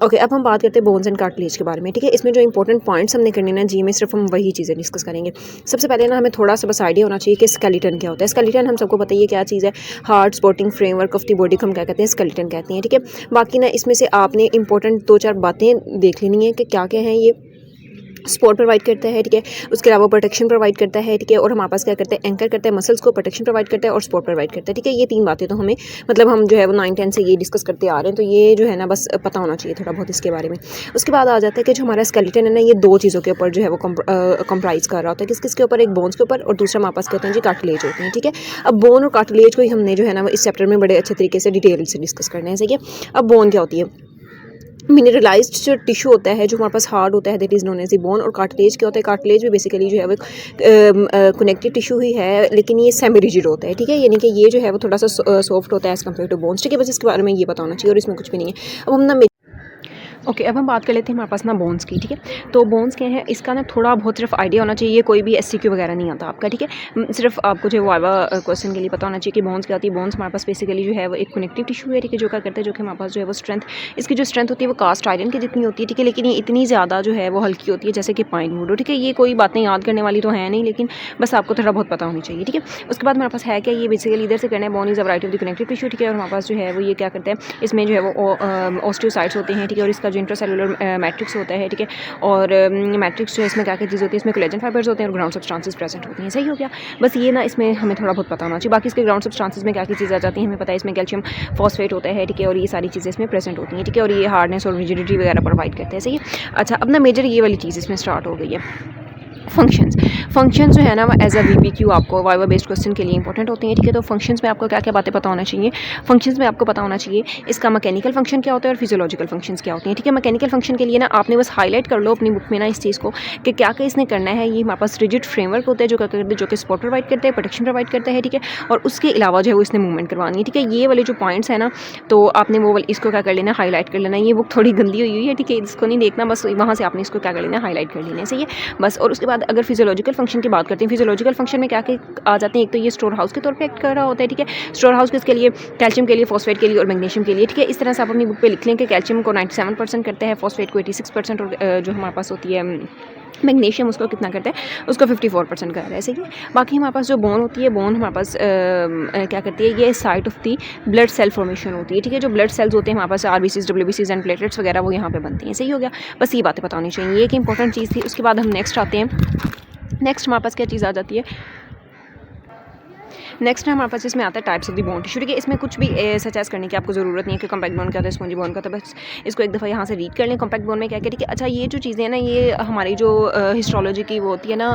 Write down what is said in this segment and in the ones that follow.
Okay, अब हम बात करते हैं बोन्स एंड कार्टिलेज के बारे में, ठीक है। इसमें जो इंपॉर्टेंट पॉइंट्स हमने करने ना जी में सिर्फ हम वही चीज़ें डिस्कस करेंगे। सबसे पहले ना हमें थोड़ा सा बस आइडिया होना चाहिए कि स्केलेटन क्या होता है। स्केलेटन हम सबको पता ही है क्या चीज़ है, hard supporting framework of the body को हम क्या कहते हैं, स्केलेटन कहते हैं, ठीक है। बाकी ना इसमें से आपने इंपॉर्टेंट 2-4 बातें देख लेनी है कि क्या क्या हैं ये। सपोर्ट प्रोवाइड करता है, ठीक है। उसके अलावा प्रोटेक्शन प्रोवाइड करता है, ठीक है। और हमारे पास क्या करता है, एंकर करता है मसल्स को, प्रोटेक्शन प्रोवाइड करता है और सपोर्ट प्रोवाइड करता है, ठीक है। ये 3 बातें तो हमें मतलब हम जो है वो 9-10 से ये डिस्कस करते आ रहे हैं, तो ये जो है ना बस पता होना चाहिए थोड़ा बहुत इसके बारे में। उसके बाद आ जाता है कि जो हमारा स्केलेटन है ना, ये 2 चीज़ों के ऊपर जो है वो कंप्राइज कर रहा होता है। किस किस के ऊपर, एक बोन्स के ऊपर और दूसरा हमारे पास कहते हैं जी कार्टिलेज होते हैं, ठीक है। अब बोन और कार्टिलेज को ही हमने जो है ना इस चैप्टर में बड़े अच्छे तरीके से डिटेल से डिस्कस करना है, सही है। अब बोन क्या होती है, मिनरलाइज्ड जो टिश्यू होता है जो हमारे पास हार्ड होता है, that is known as the bone. और कार्टिलेज क्या होता है, कार्टिलेज भी बेसिकली जो है वो कनेक्टिव टिश्यू ही है, लेकिन ये सेमी रिजिड होता है, ठीक है। यानी कि ये जो है वो थोड़ा सा सॉफ्ट होता है एज कम्पेयर टू बोन्स, ठीक है। बस इसके बारे में ये पता होना चाहिए और इसमें कुछ भी नहीं है। अब हम ना ओके, अब हम बात कर लेते हैं हमारे पास ना बोन्स की, ठीक है। तो बोन्स क्या है, इसका ना थोड़ा बहुत सिर्फ आइडिया होना चाहिए, कोई भी एससीक्यू वगैरह नहीं आता आपका, ठीक है। सिर्फ आपको जो है वाइवा क्वेश्चन के लिए पता होना चाहिए कि बोन्स क्या होती है। बोन्स हमारे पास बेसिकली जो है वो एक कनेक्टिव टिश्यू है, ठीक है, जो क्या करते हैं, जो कि हमारे पास जो है वो स्ट्रेंथ, इसकी जो स्ट्रेंथ होती है वो कास्ट आयरन की जितनी होती है, ठीक है। लेकिन ये इतनी ज़्यादा जो है वो हल्की होती है जैसे कि पाइन वुड, ठीक है। ये कोई बातें याद करने वाली तो है नहीं, लेकिन बस आपको थोड़ा बहुत पता होनी चाहिए, ठीक है। उसके बाद हमारे पास है क्या, ये बेसिकली इधर से करना है, bone is a variety of the connective tissue, ठीक है। और हमारे पास जो है वो ये क्या करते हैं, इसमें जो है वो ऑस्टियोसाइट्स होते हैं, ठीक है। और इसका जो इंट्रासेलुलर मैट्रिक्स होता है, ठीक है। और मैट्रिक्स जो है इसमें क्या क्या चीज़ होती है, इसमें कोलेजन फाइबर्स होते हैं और ग्राउंड सब्सटेंसेस प्रेजेंट होती हैं, सही हो गया। बस ये ना इसमें हमें थोड़ा बहुत पता होना चाहिए। बाकी इसके ग्राउंड सब्सटेंसेस में क्या क्या चीज़ आ जाती है हमें पता है, इसमें कैल्शियम फॉस्फेट होता है, ठीक है। और ये सारी चीज़ें इसमें प्रेजेंट होती हैं, ठीक है। और ये हार्डनेस और रिजिडिटी वगैरह प्रोवाइड करते हैं, सही है। अच्छा, अब ना मेजर ये वाली चीज़ इसमें स्टार्ट हो गई है, फंक्शंस जो है ना वो एज अ वीपीक्यू आपको वाइवा बेस्ड क्वेश्चन के लिए इंपॉर्टेंट होती हैं, ठीक है। तो फंक्शंस में आपको क्या क्या बातें पता होना चाहिए, फंक्शंस में आपको पता होना चाहिए इसका मैकेनिकल फंक्शन क्या होता है और फिजियोलॉजिकल फंक्शंस क्या होती हैं, ठीक है। मैकेनिकल फंक्शन के लिए ना आपने बस हाईलाइट कर लो अपनी बुक में ना इस चीज़ को कि क्या क्या इसने करना है। ये हमारे पास रिजिड फ्रेमवर्क होता है जो क्या करते हैं, जो कि सपोर्ट प्रोवाइड करते हैं, प्रोटेक्शन प्रोवाइड करता है, ठीक है। और उसके अलावा जो है वो इसने मूवमेंट करवानी है, ठीक है। ये वाले जो पॉइंट्स है ना, तो आपने वो इसको क्या कर लेना, हाईलाइट कर लेना। ये बुक थोड़ी गंदी हुई है, ठीक है, इसको नहीं देखना, बस वहाँ से आपने इसको क्या कर लेना, हाईलाइट कर लेना है, सही है बस। और उसके बाद अगर फिजियोलॉजिकल फंक्शन की बात करते हैं, फिजियोलॉजिकल फंक्शन में क्या क्या आ जाते हैं, एक तो ये स्टोर हाउस के तौर पे एक्ट कर रहा होता है, ठीक है। स्टोर हाउस किसके लिए, कैल्शियम के लिए, फॉस्फेट के लिए और मैग्नीशियम के लिए, ठीक है। इस तरह से आप अपनी बुक पे लिख लें कि कैल्शियम को 97% करता है, फॉस्फेट को 86% और जो हमारे पास होती है मैग्नीशियम उसको कितना करता है, उसको 54% कर रहा है, सही है। बाकी हमारे पास जो बोन होती है, बोन हमारे पास क्या करती है, ये site of the blood cell formation होती है, ठीक है। जो ब्लड सेल्स होते हैं हमारे पास आरबीसीज, डब्ल्यूबीसीज एंड प्लेटलेट्स वगैरह वो यहाँ पे बनती हैं, सही हो गया। बस ये बातें पता होनी चाहिए, ये एक इंपॉर्टेंट चीज़ थी। उसके बाद हम नेक्स्ट आते हैं, नेक्स्ट हमारे पास क्या चीज़ आ जाती है, नेक्स्ट हमारे पास इसमें आता है types of the bone tissue, ठीक है। इसमें कुछ भी सचेस करने की आपको ज़रूरत नहीं है कि कॉम्पैक्ट बोन क्या होता है, स्पॉन्जी बोन का, तो बस इसको एक दफ़ा यहाँ से रीड कर लें, कॉम्पैक्ट बोन में क्या क्या, ठीक है। अच्छा, ये जो चीज़ें हैं ना, ये हमारी जो हिस्ट्रोलॉजी की वो होती है ना,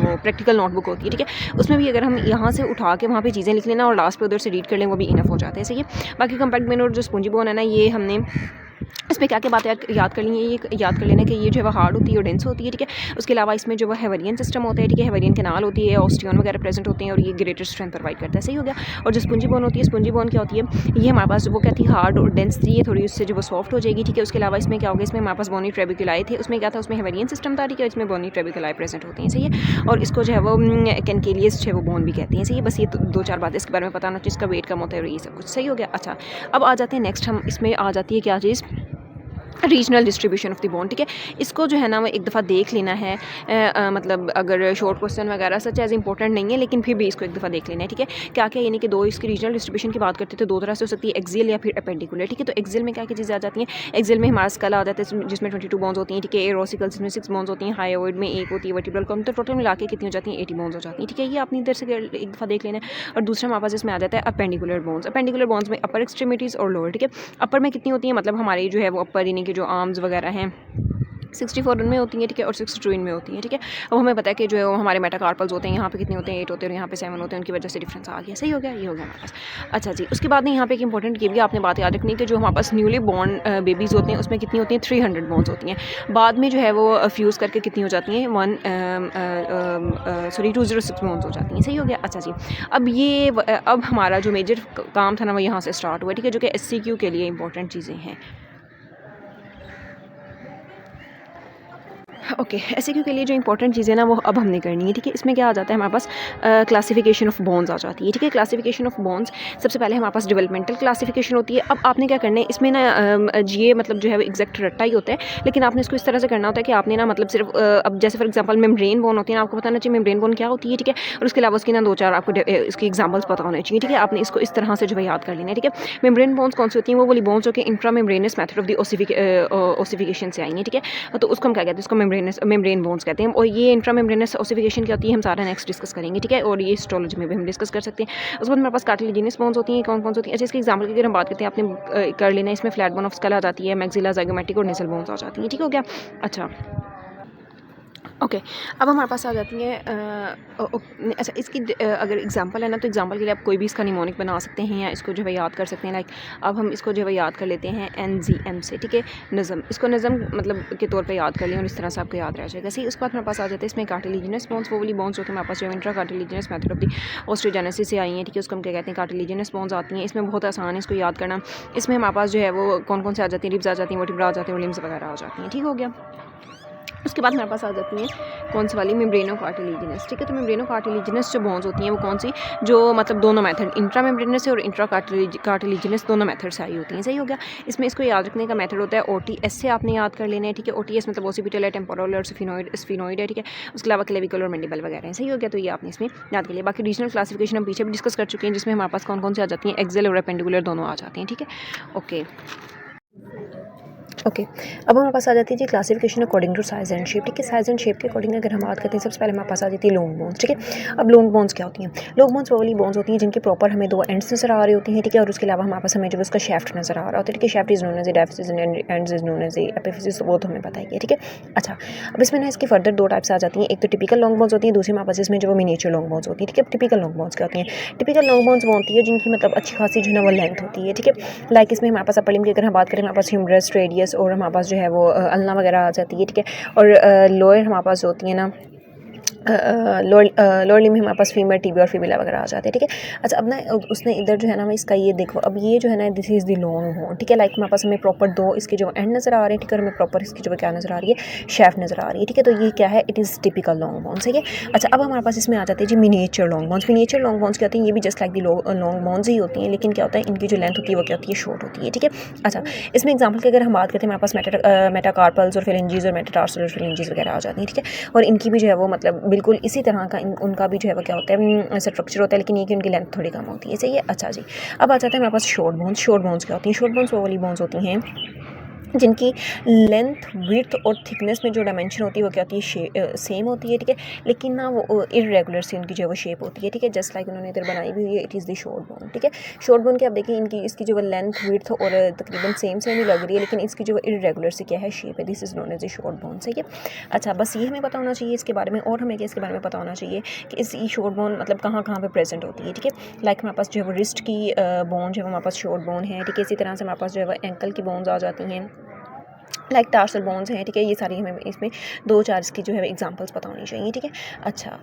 वो प्रैक्टिकल नोटबुक होती है, ठीक है। उसमें भी अगर हम यहाँ से उठा के वहाँ पर चीज़ें लिख लेना और लास्ट पे उधर से रीड कर लें, वो भी इनफ हो जाते हैं, सही है। बाकी कॉम्पैक्ट बोन और जो स्पॉन्जी बोन है ना, ये हमने इसमें क्या क्या बातें याद कर ली है, ये याद कर लेना कि ये जो है वो हार्ड होती है और डेंस होती है, ठीक है। उसके अलावा इसमें जो है हेवरियन सिस्टम होता है, ठीक है, हेवरियन कैनाल होती है, ऑस्टियन वगैरह प्रेजेंट होते हैं और ये ग्रेटर स्ट्रेंथ प्रोवाइड करता है, सही हो गया। और जो स्पंजी बोन होती है, स्पंजी बोन क्या होती है, ये हमारे पास जो वो क्या थी, हार्ड और डेंस थी, ये थोड़ी उससे जो वो सॉफ्ट हो जाएगी, ठीक है। उसके अलावा इसमें क्या होगा, इसमें हमारे पास बोनी ट्रेबिकुलाई थे, उसमें क्या था, उसमें हेवरियन सिस्टम था, ठीक है, इसमें बोनी ट्रेबिकुलाई प्रेजेंट होती हैं, सही है। और इसको जो है वो कैनकेलियस जो है वो बोन भी कहते हैं, सही है। बस ये 2-4 बातें इसके बारे में पता होना चाहिए, इसका वेट कम होता है और ये सब कुछ, सही हो गया। अच्छा, अब आ जाते हैं नेक्स्ट, हम इसमें आ जाती है क्या चीज़, regional distribution of the bone, ठीक है। इसको जो है ना वो एक दफ़ा देख लेना है, मतलब अगर शॉर्ट क्वेश्चन वगैरह सच एज इंपॉर्टेंट नहीं है, लेकिन फिर भी इसको एक दफ़ा देख लेना है, ठीक है। क्या क्या, यानी कि दो इसकी रीजनल डिस्ट्रीब्यूशन की बात करते हैं तो 2 तरह से हो सकती है, एक्सियल या फिर एपेंडिकुलर, ठीक है। तो एक्सियल में क्या क्या चीज़ें आ जाती हैं, एक्सियल में हमारा स्कल आ जाता है जिसमें 22 बोन्स होती हैं, ठीक है। एरोसिकल जिसमें 6 बोन्स होती हैं, हायोइड में 1 होती है, वर्टिब्रल कम, तो टोटल मिला के कितनी हो जाती हैं, 80 बोन्स हो जाती हैं, ठीक है। ये आपने इधर से एक दफ़ा देख लेना है। और दूसरा हमारे पास इसमें आ जाता है अपेंडिकुलर बोन्स, अपेंडिकुलर बोन्स में अपर एक्सट्रीमिटीज़ और लोअर, ठीक है। अपर में कितनी होती है, मतलब हमारी जो है वो अपर यानी कि जो आर्म्स वगैरह हैं 64 इनमें होती हैं, ठीक है, और 62 इनमें होती हैं, ठीक है। अब हमें पता है कि जो है वो हमारे मेटाकार्पल्स होते हैं, यहाँ पे कितने होते हैं, 8 होते हैं और यहाँ पे 7 होते हैं, उनकी वजह से डिफरेंस आ गया, सही हो गया, ये हो गया हमारे पास। अच्छा जी, उसके बाद में यहाँ पे एक इंपॉर्टेंट ये भी आपने बात याद रखनी है कि जो हमारे पास न्यूली बॉर्न बेबीज़ होते हैं उसमें कितनी होती हैं, 300 बोन्स होती हैं। बाद में जो है वो फ्यूज़ करके कितनी हो जाती हैं, 206 बोन्स हो जाती हैं, सही हो गया। अच्छा जी, अब हमारा जो मेजर काम था ना वो यहाँ से स्टार्ट हुआ, ठीक है, जो कि SCQ के लिए इंपॉर्टेंट चीज़ें हैं। ओके, एसईक्यू के लिए जो इंपॉर्टेंट चीज़ें ना वो अब हमने करनी है, ठीक है। इसमें क्या आ जाता है हमारे पास क्लासिफिकेशन ऑफ बोन्स आ जाती है, ठीक है। क्लासिफिकेशन ऑफ बोन्स सबसे पहले हमारे पास डेवलपमेंटल क्लासिफिकेशन होती है। अब आपने क्या करना है इसमें ना ये मतलब जो है एग्जैक्ट रट्टा ही होता है, लेकिन आपने इसको इस तरह से करना होता है कि आपने ना मतलब सिर्फ अब जैसे फॉर एग्जांपल मेम्ब्रेन बोन होती है ना, आपको बताना चाहिए मेम्ब्रेन बोन क्या होती है, ठीक है। और उसके अलावा उसकी ना 2-4 आपको इसकी एग्जाम्पल्स पता होने चाहिए, ठीक है। आपने इसको इस तरह से जो है याद कर लेना है, ठीक है। मेम्ब्रेन बोन्स कौन सी होती हैं, वो वाली बोन्स जो कि intra membranes method of the ossification से आई हैं, ठीक है। तो उसको हम क्या कहते हैं, उसको मेम्ब्रेन बोन्स कहते हैं। और ये इंट्रा मेम्ब्रेनस ओसिफिकेशन क्या होती है हम सारा नेक्स्ट डिस्कस करेंगे, ठीक है। और ये हिस्टोलॉजी में भी हम डिस्कस कर सकते हैं। उसके बाद हमारे पास कार्टिलेजिनस बोन्स होती हैं, कौन कौन सी होती हैं। अच्छा, इसके एग्जाम्पल की अगर हम बात करते हैं, आपने कर लेना है इसमें फ्लैट बोन ऑफ स्कल आ जाती है, मैक्सिला ज़ाइगोमैटिक और नेसल बोन्स आ जाती हैं, ठीक हो गया। अच्छा ओके, अब हमारे पास आ जाती है अच्छा इसकी अगर एग्जांपल है ना, तो एग्जांपल के लिए आप कोई भी इसका निमोनिक बना सकते हैं या इसको जो है याद कर सकते हैं। लाइक अब हम इसको जो है याद कर लेते हैं NZM से, ठीक है। नज़म, इसको नज़म मतलब के तौर पे याद कर लें और इस तरह से आपको याद रह जाएगा। सही, उसके बाद हमारे पास आ जाते हैं इसमें कार्टिलेजिनस बोन्स, वो वाली बोन्स जो कि हमारे पास जो intra cartilaginous method of the osteogenesis से आई हैं, ठीक है। उसको हम क्या कहते हैं, कार्टिलेजिनस बोन्स आती हैं। इसमें बहुत आसान है इसको याद करना। इसमें हमारे पास जो है वो कौन कौन से आ जाती हैं, रिब्स आ जाती हैं, वर्टिब्रा आ जाती हैं, लिम्स वगैरह आ जाती हैं, ठीक हो गया। उसके बाद हमारे पास आ जाती हैं कौन सी वाली, मेम्ब्रेनो कार्टिलेजिनस, ठीक है। तो मेम्ब्रेनो कार्टिलेजिनस जो बोन्स होती हैं वो कौन सी, जो मतलब दोनों मेथड इंट्रा मेम्ब्रेनस और इंट्रा कार्टिलेजिनस दोनों मेथड से आई होती हैं। सही हो गया। इसमें इसको याद रखने का मेथड होता है OTS से आपने याद कर लेना है, ठीक है। OTS मतलब ओसिपिटल है, टेम्पोरल और स्फिनोइड है, ठीक है। उसके अलावा क्लेविकल और मैंडिबल वगैरह है। सही हो गया, तो ये आपने इसमें याद कर लिया। बाकी रीजनल क्लासिफिकेशन हम पीछे भी डिस्कस कर चुके हैं, जिसमें हमारे पास कौन कौन से आ जाती हैं, एक्सेल और एपेंडिकुलर दोनों आ जाती हैं, ठीक है। ओके ओके, अब हमारे पास आ जाती है जी classification according to size and shape, ठीक है। साइज एंड शेप के अकॉर्डिंग अगर हम बात करते हैं, सबसे पहले हमारे पास आ जाती है लॉन्ग बोन्स, ठीक है। अब लॉन्ग बोन्स क्या होती हैं, लॉन्ग बोन्स वो वाली बोन्स होती हैं जिनके प्रॉपर हमें 2 एंड्स नजर आ रही होती हैं, ठीक है। और उसके अलावा हमारे पास हमें जो उसका शेफ्ट नजर आ रहा होता है, ठीक है। Shaft is known as diaphysis and ends is known as epiphysis, वो तो हमें पता ही है, ठीक है। अच्छा, अब इसमें ना इसकी फर्दर 2 टाइप्स आ जाती हैं। एक तो टिपिकल लॉन्ग बोन्स होती है, दूसरी हमारे पास इसमें जो मिनिएचर लॉन्ग बोन्स होती है, ठीक है। टिपिकल लॉन्ग बोन्स क्या होती हैं, टिपिकल लॉन्ग बोन्स वो होती है जिनकी मतलब अच्छी खासी जो है ना वो लेंथ होती है, ठीक है। लाइक इसमें हमारे पास अपर लिम्ब की अगर हम बात करें, हमारे पास ह्यूमरस, रेडियस और हमारे पास जो है वो अल्ना वगैरह आ जाती है, ठीक है। और लोअर हमारे पास होती है ना लोअर लिम्ब में हमारे पास फीमर, टीबी और फिबुला वगैरह आ जाते हैं, ठीक है। अच्छा, अब ना उसने इधर जो है ना इसका ये देखो, अब ये जो है ना this is the long bone, ठीक है। लाइक हमारे पास हमें प्रॉपर 2 इसके जो एंड नज़र आ रहे हैं, ठीक है। और हमें प्रॉपर इसकी जो क्या नज़र आ रही है, शेफ्ट नज़र आ रही है, ठीक है। तो ये क्या है, it is typical long bone, सही है। अच्छा, अब हमारे पास इसमें आ जाते हैं जी miniature long bones. Miniature long bones क्या होती हैं, ये भी just like the long bones ही होती हैं, लेकिन क्या होता है इनकी जो लेंथ होती है वो क्या होती है, शॉर्ट होती है, ठीक है। अच्छा, इसमें एग्जाम्पल की अगर हम बात करते हैं, हमारे पास मेटाकार्पल्स और फिलेंजीज और मेटाटार्सल और फिलेंजीज वगैरह आ जाती हैं, ठीक है। और इनकी भी जो है वो मतलब बिल्कुल इसी तरह उनका भी जो है वो क्या होता है, स्ट्रक्चर होता है, लेकिन ये कि उनकी लेंथ थोड़ी कम होती है, सही है। अच्छा जी, अब आ जाता है हमारे पास शॉर्ट बोन्स। शॉर्ट बोन्स क्या होती हैं, शॉर्ट बोन्स वो वाली बोन्स होती हैं जिनकी लेंथ, विड्थ और थिकनेस में जो डायमेंशन होती है वो क्या होती है, सेम होती है, ठीक है। लेकिन ना वो इरेगुलर सी उनकी जो है वो शेप होती है, ठीक है। जस्ट लाइक उन्होंने इधर बनाई भी हुई है, it is the short bone, ठीक है। शॉर्ट बोन के आप देखिए इनकी इसकी जो है लेंथ, विड्थ और तकरीबन सेम ही लग रही है, लेकिन इसकी जो इरेगुलर सी क्या है शेप है, this is known as a short bone, सही है। अच्छा, बस ये हमें पता होना चाहिए इसके बारे में, और हमें क्या इसके बारे में पता होना चाहिए कि इस शॉर्ट बोन मतलब कहाँ कहाँ पे प्रेजेंट होती है, ठीक है। लाइक हमारे पास जो है वो रिस्ट की बोन जो है हमारे पास शॉर्ट बोन है, ठीक है। इसी तरह से हमारे पास जो है वो एंकल की बोन्स आ जाती हैं, लाइक टार्सल बोन्स हैं, ठीक है। ये सारी हमें इसमें 2-4 इसकी जो है एग्जांपल्स पता होनी चाहिए, ठीक है। अच्छा,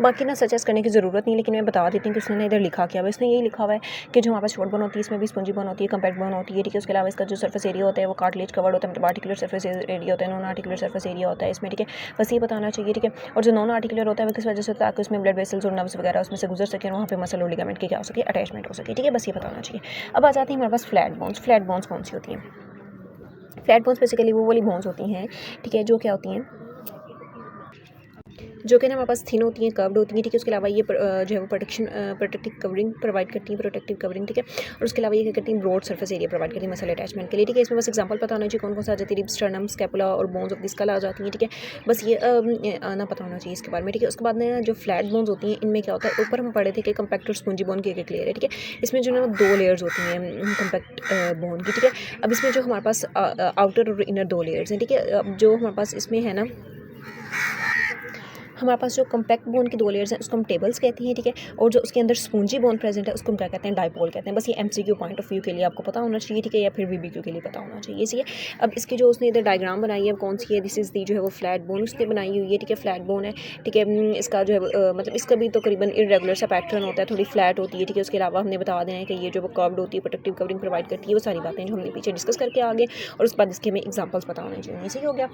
बाकी ना सजेस्ट करने की ज़रूरत नहीं, लेकिन मैं बता देती हूँ कि उसने इधर लिखा क्या है। इसने यही लिखा हुआ है कि जो हमारे पास शॉर्ट बोन होती है इसमें भी स्पंजी बोन होती है, कम्पैक्ट बोन होती है, ठीक है। उसके अलावा इसका जो सर्फेस एरिया होता है वो कार्टिलेज कवर्ड होता है, मतलब आर्टिकुलर सर्फेस एरिया होता है, नॉन आर्टिकुलर सर्फेस एरिया होता है इसमें, ठीक है। बस ये बताना चाहिए, ठीक है। और जो नॉन आर्टिकुलर होता है वो किस वजह से होता है, ताकि उसमें ब्लड वेसल्स और नर्व्स वगैरह उसमें से गुजर सके और वहाँ पे मसल और लिगामेंट की क्या हो सके, अटैचमेंट हो सके, ठीक है। बस ये बताना चाहिए। अब आ जाती है हमारे पास फ्लैट बोन्स। फ्लैट बोन्स कौन सी होती हैं, फ्लैट बोन्स बेसिकली वो वाली बोन्स होती हैं, ठीक है, जो क्या होती हैं, जो कि ना हमारे पास थिन होती हैं, कर्व्ड होती हैं, ठीक है। उसके अलावा ये जो है वो प्रोटेक्टिव कवरिंग प्रोवाइड करती हैं, प्रोटेक्टिव कवरिंग, ठीक है। और उसके अलावा ये क्या करती हैं, ब्रॉड सर्फेस एरिया प्रोवाइड करती हैं मसल अटैचमेंट के लिए, ठीक है। इसमें बस एग्जांपल पता होना चाहिए कौन कौन सा आ जाती है, रिब्स, स्टर्नम, स्कैपुला और बोन्स ऑफ द स्कल आ जाती हैं, ठीक है। बस ये आना पता होना चाहिए इसके बारे में, ठीक है। उसके बाद में जो फ्लैट बोन्स होती हैं इनमें क्या होता है, ऊपर हम पढ़े थे कि कम्पैक्ट और स्पंजी बोन के क्लियर है, ठीक है। इसमें जो है वो 2 लेयर्स होती हैं कम्पैक्ट बोन की, ठीक है। अब इसमें जो हमारे पास आउटर और इनर 2 लेयर्स हैं, ठीक है। अब जो हमारे पास इसमें है ना, हमारे पास जो कम्पैक्ट बोन की 2 लेयर्स हैं उसको हम टेबल्स कहते हैं, ठीक है। और जो उसके अंदर स्पूंजी बोन प्रेजेंट है उसको हम क्या कहते हैं, डाइपोल कहते हैं। बस ये एमसीक्यू पॉइंट ऑफ व्यू के लिए आपको पता होना चाहिए, ठीक है, या फिर वीबीक्यू के लिए पता होना चाहिए, ठीक है। अब इसकी जो उसने इधर डायग्राम बनाई है कौन सी है, दिस इज़ दी जो है वो फ्लैट बोन उसने बनाई हुई है, ठीक है, फ्लैट बोन है, ठीक है। इसका जो है मतलब इसका भी तकरीबन इरेगुलर सा पैटर्न होता है, थोड़ी फ्लैट होती है, ठीक है। उसके अलावा हमने बता देना है कि ये जो वो कर्व्ड होती है, प्रोटेक्टिव कवरिंग प्रोवाइड करती है, वो सारी बातें जो हमने पीछे डिस्कस करके आगे, और उसके बाद इसके हमें एग्जांपल्स पता होने चाहिए, सही हो गया।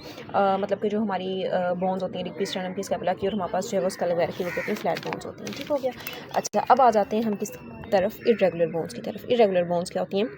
मतलब कि जो हमारी बोन्स होती हैं डिक्री स्टर्नम की, स्कैपुला की, और हमारे पास जो है वो स्कल वगैरह की होती है फ्लैट बोन्स होती हैं, ठीक हो गया। अच्छा, अब आ जाते हैं हम किस तरफ, इरेगुलर बोन्स की तरफ। इरेगुलर बोन्स क्या होती हैं,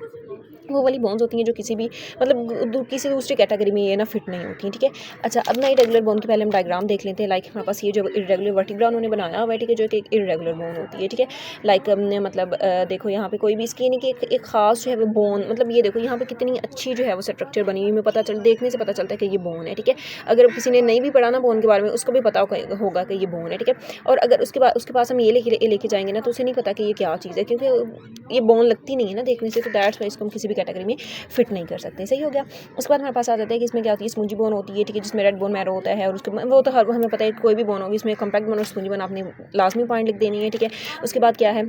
वो वाली बोन्स होती हैं जो किसी भी मतलब किसी दूसरी कैटेगरी में ये ना फिट नहीं होती हैं, ठीक है। अच्छा, अब ना इरेगुलर बोन की पहले हम डायग्राम देख लेते हैं। लाइक हमारे पास ये जो इरेगुलर वर्टिब्रा उन्होंने बनाया हुआ है, ठीक है, जो कि एक इरेगुलर बोन होती है, ठीक है। लाइक मतलब देखो यहाँ पे कोई भी इसकी नहीं कि एक खास जो है वो बोन, मतलब ये देखो यहाँ पे कितनी अच्छी जो है वो स्ट्रक्चर बनी हुई, में पता चल देखने से पता चलता है कि ये बोन है, ठीक है। अगर किसी ने नहीं भी पढ़ा ना बोन के बारे में, उसको भी पता होगा कि ये बोन है, ठीक है। और अगर उसके पास हम ये लेके जाएंगे ना, तो उसे नहीं पता कि ये क्या चीज़ है, क्योंकि ये बोन लगती नहीं है ना देखने से, तो दैट्स वाई इसको हम किसी भी कैटेगरी में फिट नहीं कर सकते, सही हो गया। उसके बाद हमारे पास आ जाता है कि इसमें क्या होती है, स्पूंजी बोन होती है, ठीक है, जिसमें रेड बोन मैरो होता है, और उसके वो तो हर हमें पता है कोई भी बोन होगी इसमें कम्पैक्ट बोन और स्पूंजी बोन आपने लाजमी पॉइंट लिख देनी है, ठीक है। उसके बाद क्या है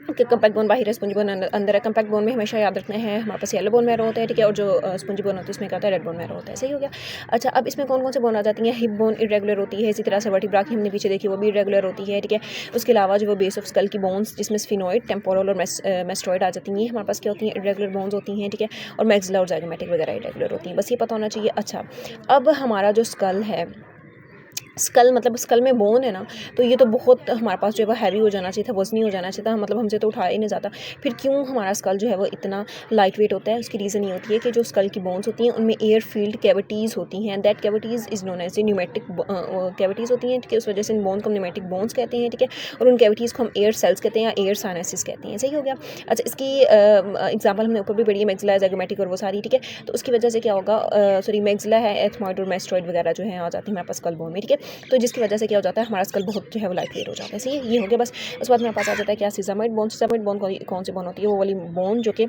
कि कम्पैक्ट बोन बाहर है, स्पंजी बोन अंदर है। कम्पैक्ट बोन में हमेशा याद रखना है हमारे पास येलो बोन मैरो होता है, ठीक है, और जो स्पंजी बोन होती है उसमें क्या होता है, रेड बोन मैरो होता है, सही हो गया। अच्छा, अब इसमें कौन कौन से बोन आ जाती हैं, हिप बोन इरेगुलर होती है, इसी तरह से वर्टिब्रा की हमने पीछे देखी वो भी इरेगुलर होती है, ठीक है। उसके अलावा जो वो बेस ऑफ स्कल की बोन्स जिसमें स्फिनोइड, टेम्पोरल और मेस्टोइड आ जाती हैं, हमारे पास क्या होती हैं, इरेगुलर बोन्स होती हैं, ठीक है। और मैक्सिला और ज़ाइगोमेटिक वगैरह इरेगुलर होती हैं, बस ये पता होना चाहिए। अच्छा, अब हमारा जो स्कल है, स्कल मतलब स्कल में बोन है ना, तो ये तो बहुत हमारे पास जो है वो हैवी हो जाना चाहिए था, वज़नी हो जाना चाहिए था, मतलब हमसे तो उठाया ही नहीं जाता। फिर क्यों हमारा स्कल जो है वो इतना लाइट वेट होता है, उसकी रीज़न ये होती है कि जो स्कल की बोन्स होती हैं उनमें एयर फील्ड कैविटीज़ होती हैं, that cavities is known as pneumatic cavities होती हैं, ठीक है। उस वजह से इन बोन्स को न्यूमेटिक बोन्स कहते हैं, ठीक है। और उन कैविटीज़ को हम एयर सेल्स कहते हैं या एयर साइनसिस कहते हैं, सही हो गया। अच्छा, इसकी एग्जाम्पल हमने ऊपर भी पढ़ी है, मैक्सिला, ज़ाइगोमेटिक और वो सारी, ठीक है। तो उसकी वजह से क्या होगा, सॉरी मैक्सिला है, एथमॉइड और मेस्टोइड वगैरह जो है आ जाती है हमारे पास स्कल बोन में, ठीक है। तो जिसकी वजह से क्या हो जाता है, हमारा स्कल बहुत जो है वो लाइट वेट हो जाता है, सही है, ये हो गया बस। उसके बाद मेरे पास आ जाता है क्या, सिजामाइड बोन। सिजामाइड बोन कौन सी बोन होती है, वो वाली बोन जो कि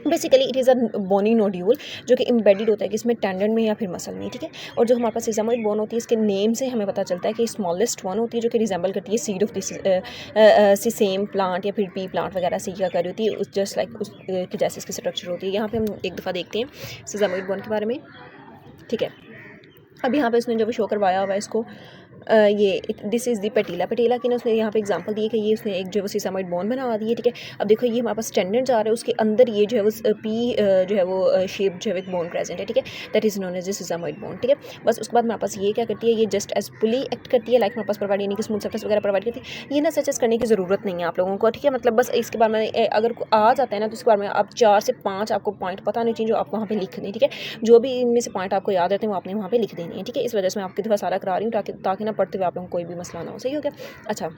basically it is a bony nodule जो कि एम्बेडेड होता है कि इसमें टेंडन में या फिर मसल में, ठीक है। और जो हमारे पास सिजामाइड बोन होती है, इसके नेम से हमें पता चलता है कि स्मॉलेस्ट वन होती है, जो कि रिजेंबल करती है seed of this same plant या फिर पी प्लांट वगैरह से क्या कर रही होती है, जस्ट लाइक उस की जैसे इसकी स्ट्रक्चर होती है। यहाँ पे हम एक दफ़ा देखते हैं सिजामाइड बोन के बारे में, ठीक है। अब यहाँ पे उसने जो शो करवाया हुआ है इसको, ये दिस इज़ दी पेटीला। पेटीला की ना उसने यहाँ पे एग्जांपल दी है कि ये उसने एक जो है वो सिसामाइड बोन बना दी है, ठीक है। अब देखो ये हमारे पास टेंडन जा रहा है, उसके अंदर ये जो है वो पी जो है वो शेप जो है एक बोन प्रेजेंट है, ठीक है, that is known as sesamoid bone, ठीक है। बस उसके बाद हमारे पास ये क्या करती है, ये जस्ट एज पुली एक्ट करती है, लाइक हमारे पास प्रोवाइड यानी कि स्मूथ सरफेस वगैरह प्रोवाइड करती है। ये ना सजेस्ट करने की ज़रूरत नहीं है आप लोगों को, ठीक है। मतलब बस इसके बारे में अगर आ जाता है ना, तो इसके बारे में आप 4 से 5 आपको पॉइंट पता नहीं चाहिए जो आप वहाँ पे लिख दें, ठीक है। जो भी इनमें से पॉइंट आपको याद रहते हैं वो आपने वहाँ पे लिख देनी है, ठीक है। इस वजह से मैं आपकी दफ़ा सारा करा रही हूँ ताकि ना पढ़ते हुए आप लोगों को कोई भी मसला ना हो, सही हो गया। अच्छा,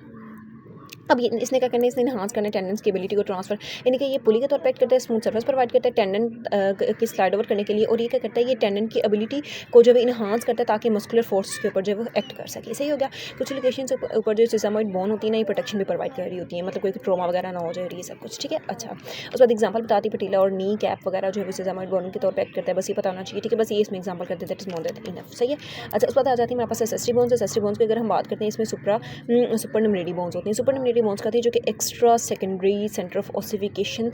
अब ये इसने क्या करना है, इसने इन्हांस करना है टेंडेंस की एबिलिटी को ट्रांसफर, यानी कि ये पुली के तौर पर एक्ट करता है, स्मूथ सर्फेस प्रोवाइड करता है टेंडन की स्लाइड ओवर करने के लिए, और ये क्या करता है, ये टेंडन की एबिलिटी को जो है इन्हांस करता है ताकि मस्कुलर फोर्स के ऊपर जो है वो एक्ट कर सके, सही हो गया। कुछ लोकेशन से ऊपर जो सिसामाइड बोन होती है ना, ये प्रोटेक्शन भी प्रोवाइड कर रही होती है, मतलब कोई ट्रोमा वगैरह ना हो जाए, ये सब कुछ, ठीक है। अच्छा, उसके बाद एग्जाम्पल बताती पटीला और नी कैप वगैरह जो है सिसामाइड बोन के तौर पर एक्ट करता है, बस ये पता होना चाहिए, ठीक है। बस ये इसमें एग्जाम्पल करते हैं, that is more than enough, सही है। अच्छा, उसके बाद आ जाती है हमारे पास एसेसरी बोन्स। एसेसरी बोन्स की अगर हम बात करते हैं, इसमें सुपरनुमेरेरी बोन्स होती हैं। सुपरनुमेरेरी बोन्स का थी जो कि extra secondary centre of ossification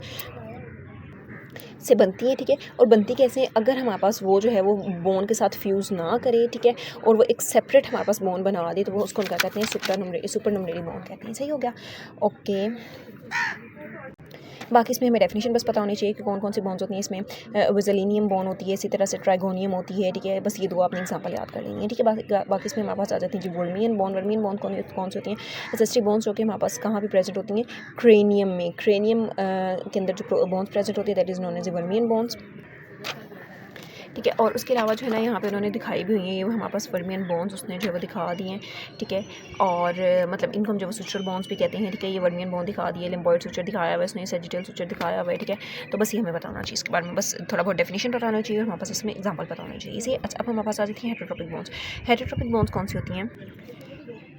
से बनती है, ठीक है। और बनती कैसे हैं, अगर हमारे पास वो जो है वो बोन के साथ फ्यूज़ ना करे, ठीक है, और वो एक सेपरेट हमारे पास बोन बना दे, तो वो उसको क्या कहते हैं, सुपरनुमेरेरी बोन कहते हैं, सही हो गया। ओके, बाकी इसमें हमें डेफिनेशन बस पता होनी चाहिए कि कौन कौन सी बोन्स होती हैं। इसमें विजलिनियम बोन होती है, इसी तरह से ट्राइगोनियम होती है, ठीक है। बस ये दो आपने एग्जांपल याद कर लेंगे है, ठीक है। बाकी इसमें हमारे पास आ जाती है जी वर्मियन बोन कौन सी होती हैं, एसेसरी बोन्स जो कि हमारे पास कहाँ पे प्रेजेंट होती हैं, क्रेनियम में। क्रेनियम के अंदर जो बोन्स प्रेजेंट होती है that is known as wormian bones, ठीक है। और उसके अलावा जो है ना यहाँ पे उन्होंने दिखाई भी हुई है, ये हमारे पास वर्मियन बोन्स उसने जो है वो दिखा दिए हैं, ठीक है। और मतलब इनको हम जो सुचरल बोन्स भी कहते हैं, ठीक है। ये वर्मियन बोन दिखा दिए, लिम्बॉइड सुचर दिखाया हुआ है उसने, सैजिटल सुचर दिखाया हुआ है, ठीक है। तो बस ये हमें बताना चाहिए इसके बारे में, बस थोड़ा बहुत डेफिनेशन पता होना चाहिए और हमारे पास इसमें एग्जाम्पल पता होना चाहिए इसी। अच्छा, अब हमारे पास आ जाती हैं हेटेरोट्रोपिक बोन्स। हेटेरोट्रोपिक बोन्स कौन सी होती हैं,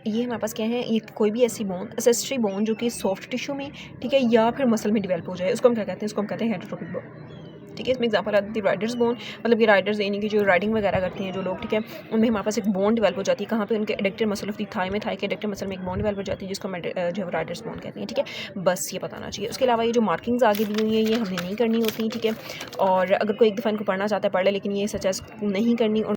ये हमारे पास क्या है, ये कोई भी ऐसी बोन, एसेसरी बोन जो कि सॉफ्ट टिश्यू में, ठीक है, या फिर मसल में डेवलप हो जाए, उसको हम क्या कहते हैं, उसको हम कहते हैं हेटेरोट्रोपिक बोन। ठीक है। इसमें एग्जांपल आती है राइडर्स बोन, मतलब कि राइडर्स यानी कि जो राइडिंग वगैरह करते हैं जो लोग, ठीक है, उनमें हमारे पास एक बोन डेवलप हो जाती है। कहाँ पे? उनके adductor muscle of the thigh में, थाई के एडेक्टर मसल में एक बोन डेवलप हो जाती है जिसको हम जो है राइडर्स बोन कहते हैं, ठीक है। बस ये बताना चाहिए। उसके अलावा ये जो मार्किंग्स आगे दी हुई है ये हमने नहीं करनी होती, ठीक है। और अगर कोई एक दफ़ा इनको पढ़ना चाहता है पढ़ ले, लेकिन ये सच नहीं करनी। और